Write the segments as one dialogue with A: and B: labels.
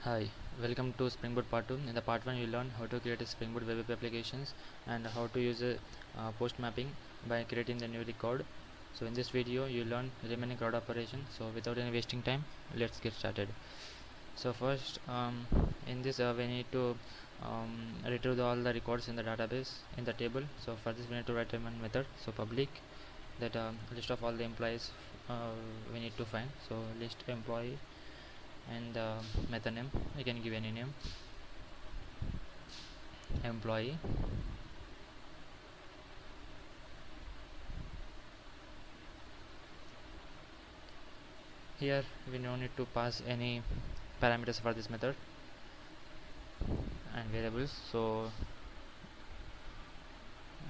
A: Hi, welcome to Spring Boot part 2. In the part 1 you learn how to create a Spring Boot web applications and how to use a post mapping by creating the new record. So in this video you learn remaining Crud operation. So without any wasting time, let's get started. So first in this we need to retrieve all the records in the database in the table. So for this we need to write one method. So public that list of all the employees we need to find. So list employee and method name you can give any name, employee, here we no need to pass any parameters for this method and variables. So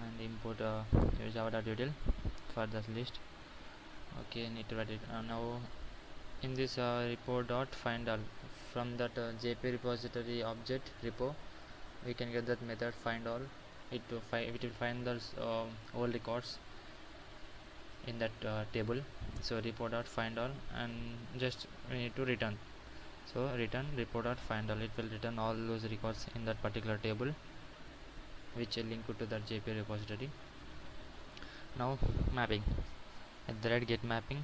A: and import java.util for this list. Okay, need to write it now in this repo dot find all. From that jp repository object repo we can get that method find all. It will find those all records in that table. So repo dot find all, and just we need to return. So return repo dot find all, it will return all those records in that particular table which will link to that jp repository. Now mapping at the red get mapping,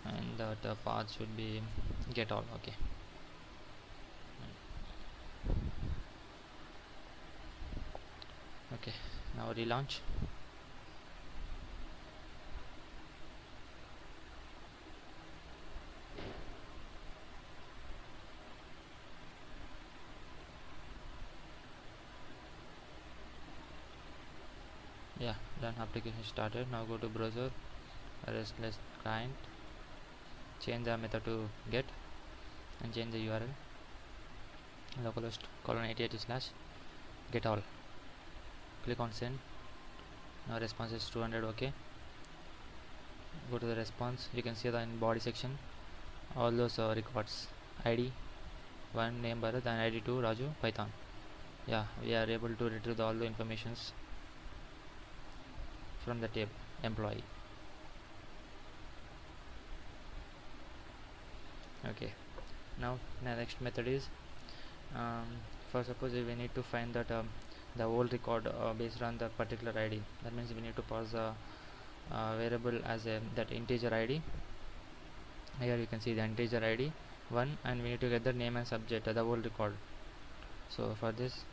A: and the path should be get all. Okay, okay, now relaunch. Yeah, done, application started. Now go to browser, restless client, change the method to get and change the url localhost :8080 slash get all. Click on send. Now response is 200. Okay, go to the response. You can see that in body section all those records: id 1 name Bharat and id 2 Raju Python. Yeah, we are able to retrieve all the informations from the table employee. Okay, now the next method is for suppose we need to find that the whole record based on the particular id. That means we need to pass a variable as a that integer id. Here you can see the integer id 1, and we need to get the name and subject the whole record. So for this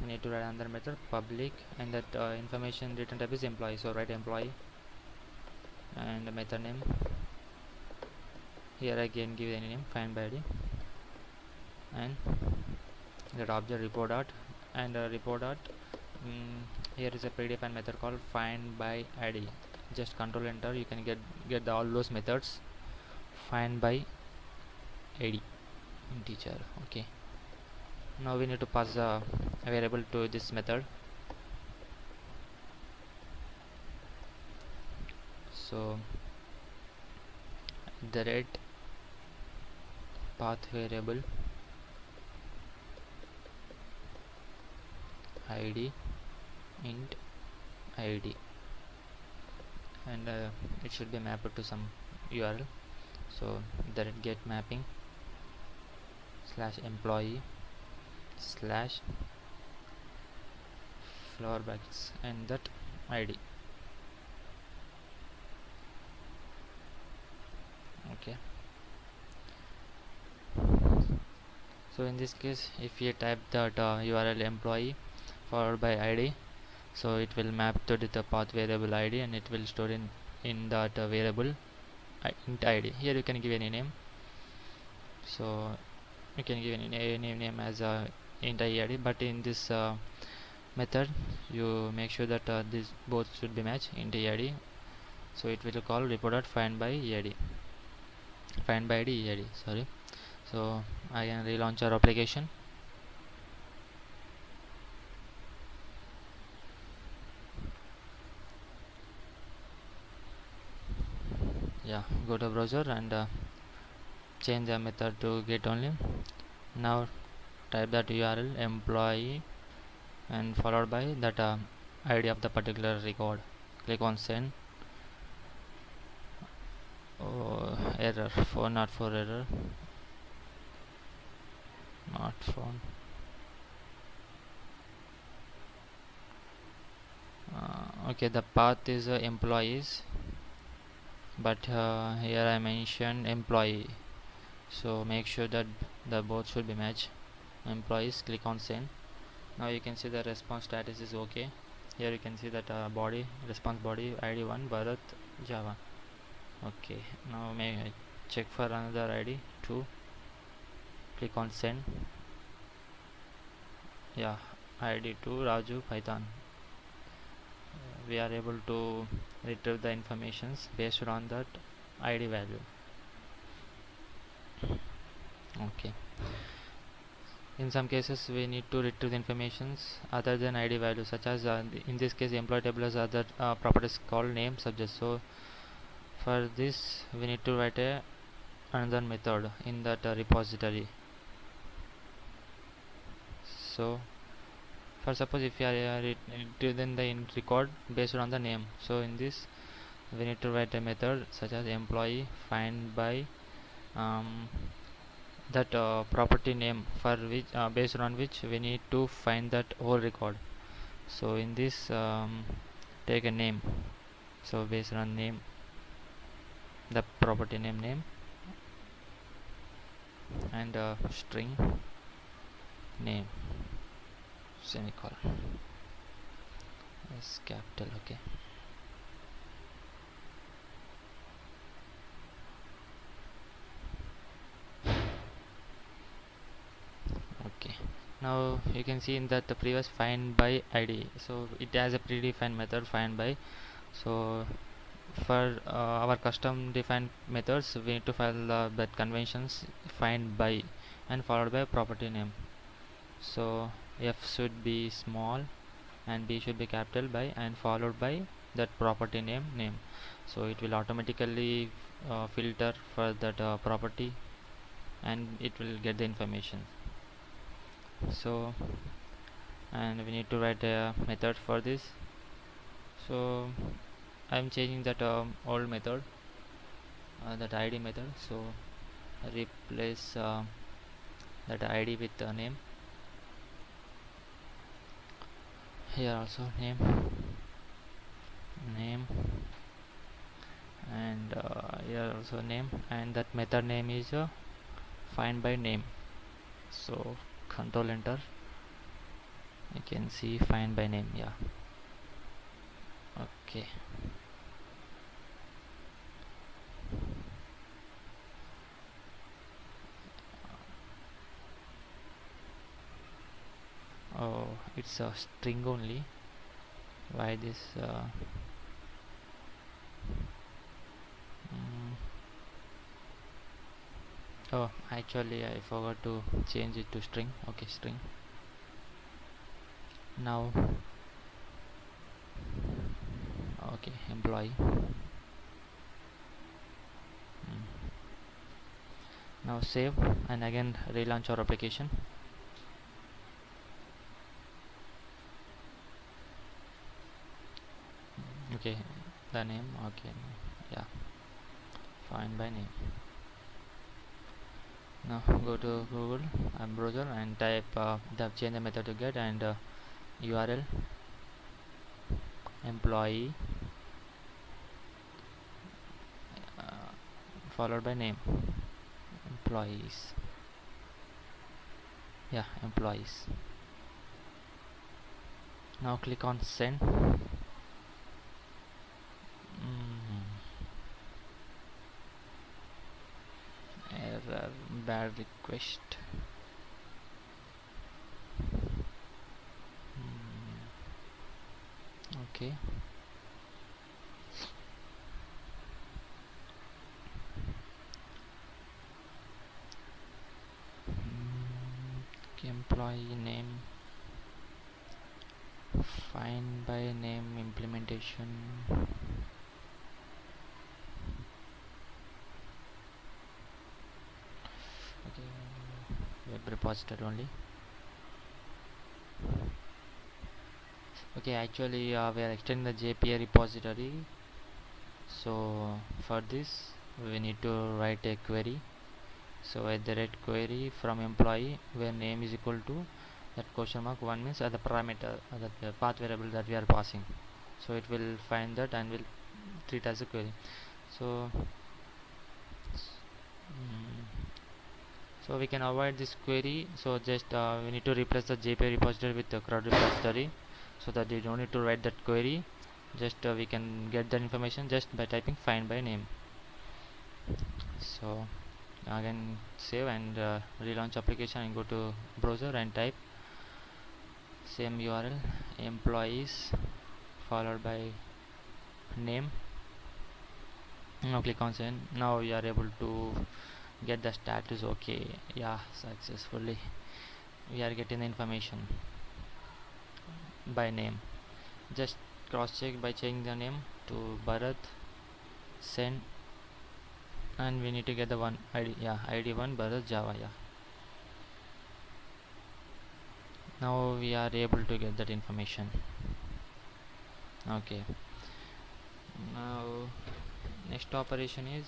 A: we need to write another method public, and that information return type is employee. So write employee and the method name. Here again give any name, find by id, and that object repo dot, and repo dot here is a predefined method called find by id. Just control enter, you can get all those methods. Find by id integer. Okay, now we need to pass a variable to this method. So the red path variable id int id, and it should be mapped to some url. So the red get mapping slash employee slash flower brackets and that id. Okay, so in this case if you type that url employee followed by id, so it will map to the path variable id, and it will store in that variable int id. Here you can give any name. So you can give any name as int id, but in this method you make sure that these both should be matched int id. So it will call report find by id, find by id ed. Sorry. So I can relaunch our application. Yeah, go to browser and change the method to get only. Now type that url employee and followed by that id of the particular record. Click on send. Oh, error, for not for error, not found. Okay, the path is employees, but here I mentioned employee, so make sure that the both should be matched. Employees, click on send. Now you can see the response status is okay. Here you can see that body, response body id 1 Bharat Java. Okay, now may I check for another id 2. Click on send. Yeah, id 2 Raju Python. We are able to retrieve the informations based on that id value. Okay, in some cases we need to retrieve the informations other than id value, such as in this case employee table has other properties called name subject. So for this we need to write another method in that repository. So for suppose if you are retrieving the record based on the name, so in this we need to write a method such as employee find by um, that property name for which based on which we need to find that whole record. So in this take a name, so based on name, the property name and string name semicolon is capital. Okay, okay, now you can see in that the previous find by id, so it has a predefined method find by. So for our custom defined methods we need to file that conventions find by and followed by property name. So f should be small and b should be capital by and followed by that property name. So it will automatically filter for that property and it will get the information. So and we need to write a method for this. So I'm changing that old method, that id method. So replace that id with name. Here also name and here also name, and that method name is find by name. So control enter, you can see find by name. Yeah, okay. Oh, it's a string only. Why this mm, oh, actually I forgot to change it to string. Okay, string. Now okay, employee. Now save and again relaunch our application. Okay, the name. Okay, yeah, find by name. Now go to Google browser and type change the method to get and URL employee followed by name, employees. Yeah, employees. Now click on send. Error, bad request. Okay, employee name find by name implementation. Okay, web repository only. Okay, actually we are extending the JPA repository. So for this we need to write a query. So at the rate query from employee where name is equal to that question mark 1 means the parameter the path variable that we are passing, so it will find that and will treat as a query. So so we can avoid this query, so just we need to replace the JPA repository with the Crud repository, so that you don't need to write that query. Just we can get that information just by typing find by name. So again save and relaunch application and go to browser and type same URL employees followed by name. Now click on send. Now we are able to get the status. Okay, yeah, successfully we are getting the information by name. Just cross check by changing the name to Bharat, send, and we need to get the one ID. Yeah, ID1 Bharat Java. Yeah, now we are able to get that information. Okay, now next operation is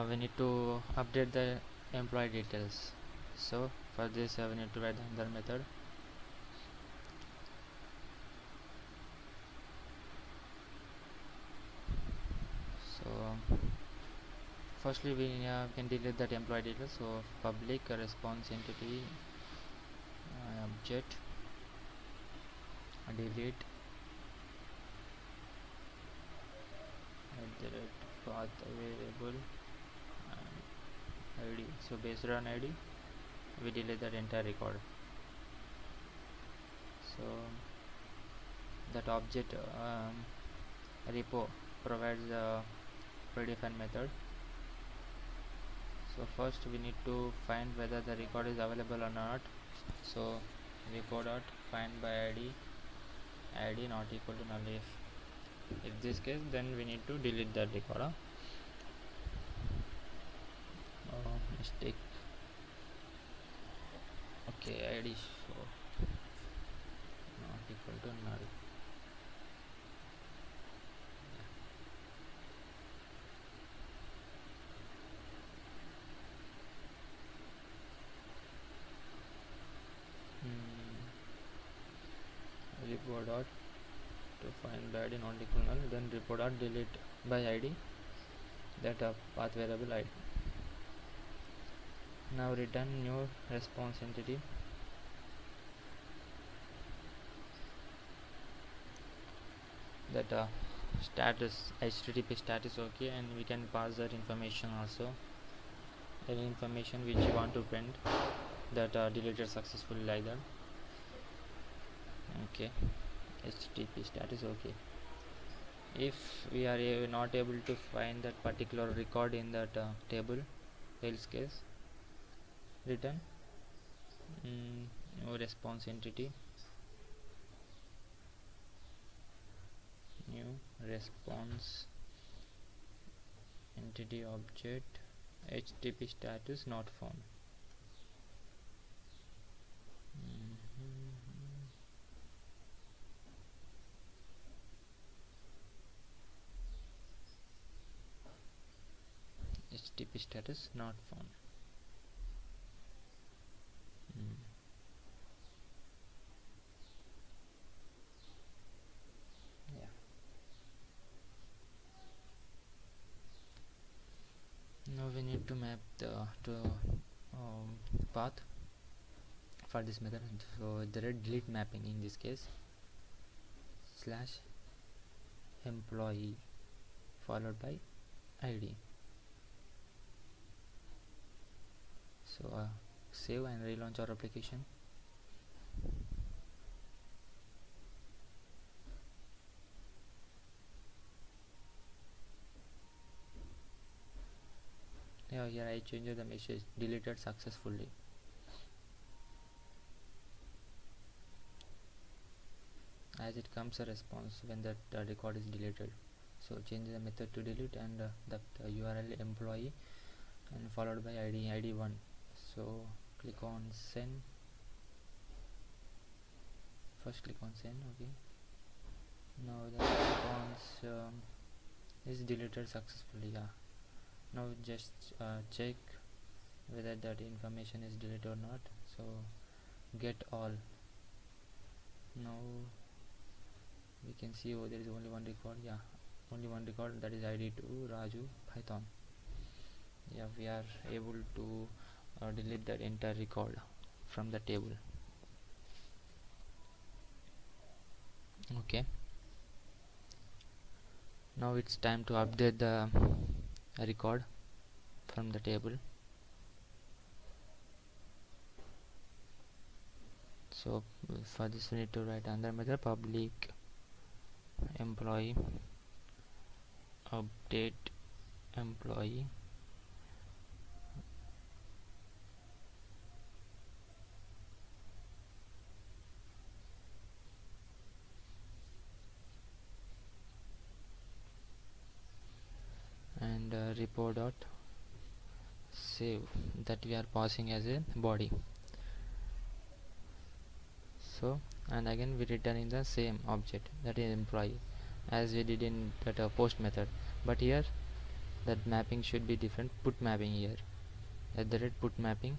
A: we need to update the employee details. So for this we need to write another method. So firstly we can delete that employee details. So public response entity object delete at the rate path variable and ID. So based on ID we delete that entire record. So that object repo provides a predefined method. So first we need to find whether the record is available or not. So repo dot find by id not equal to null. If this case, then we need to delete that record. Mistake. Okay, id so not equal to null. Repo dot to find by id not equal to null, then repo dot delete by id that path variable id. Now return new response entity. That status http status. Okay, and we can pass that information also, any information which you want to print that deleted successfully, like that. Okay, http status. Okay, if we are not able to find that particular record in that table, else case return new response entity, new response entity object http status not found. HTTP status not found. Yeah. Now we need to map the path for this method. So the red delete mapping in this case slash employee followed by ID. So save and relaunch our application. Yeah, here I changed the message deleted successfully. As it comes a response when that record is deleted. So change the method to delete and the URL employee and followed by ID1. So click on send. First click on send. Okay, now the response is deleted successfully. Yeah, now just check whether that information is deleted or not. So get all. Now we can see, oh, there is only one record. Yeah, only one record, that is id2 Raju Python. Yeah, we are able to delete that entire record from the table. Okay, now it's time to update the record from the table. So for this we need to write another method, public employee update employee and report dot save, that we are passing as a body. So and again we return in the same object, that is employee, as we did in that post method, but here that mapping should be different. Put mapping here, at the rate put mapping,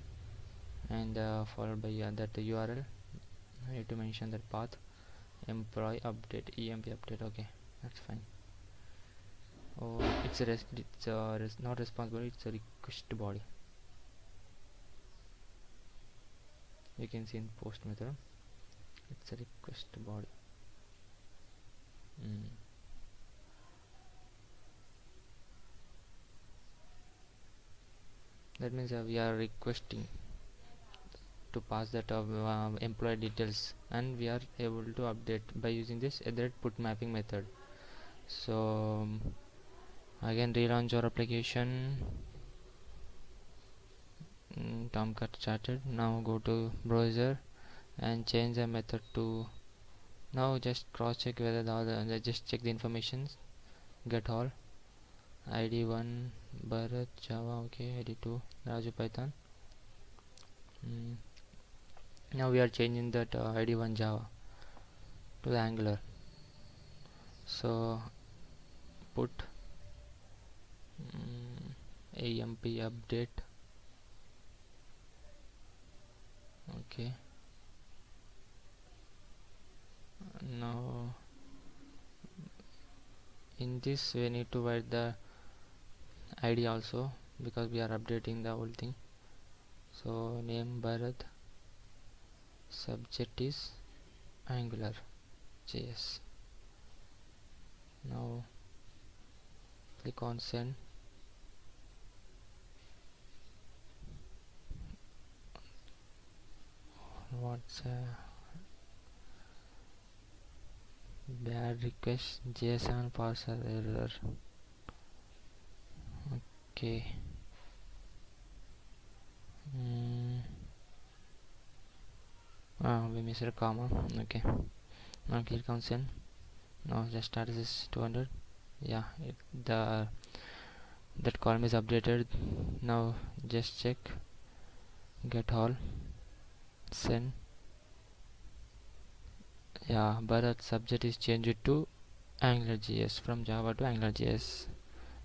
A: and followed by that URL. I need to mention that path employee update emp update. Okay, that's fine. Oh, it's not responsible, it's a request body. You can see in post method it's a request body. That means we are requesting to pass that employee details, and we are able to update by using this put mapping method. So again relaunch your application. Tomcat started. Now go to browser and change the method to, now just cross check whether just check the informations. Get all, id1 Bharat Java, okay, id2 Raju Python. Now we are changing that id1 Java to the Angular. So put amp update. Okay, now in this we need to write the id also, because we are updating the whole thing. So name Bharat, subject is Angular JS. Now click on send. What's bad request, JSON parser error. Okay, we missed a comma. Okay, now click on send. Now just start this 200. Yeah, that column is updated. Now just check, get all, send. Yeah, Bharat subject is changed to AngularJS, from Java to AngularJS.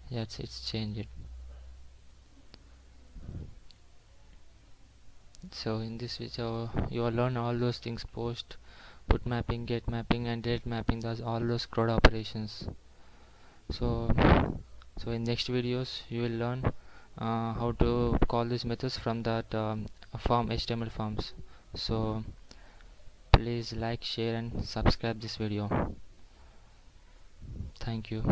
A: Yes, it's changed. So in this video you will learn all those things: post, put mapping, get mapping, and delete mapping. Does all those CRUD operations. So in next videos you will learn how to call these methods from that form, HTML forms. So please like, share and subscribe this video. Thank you.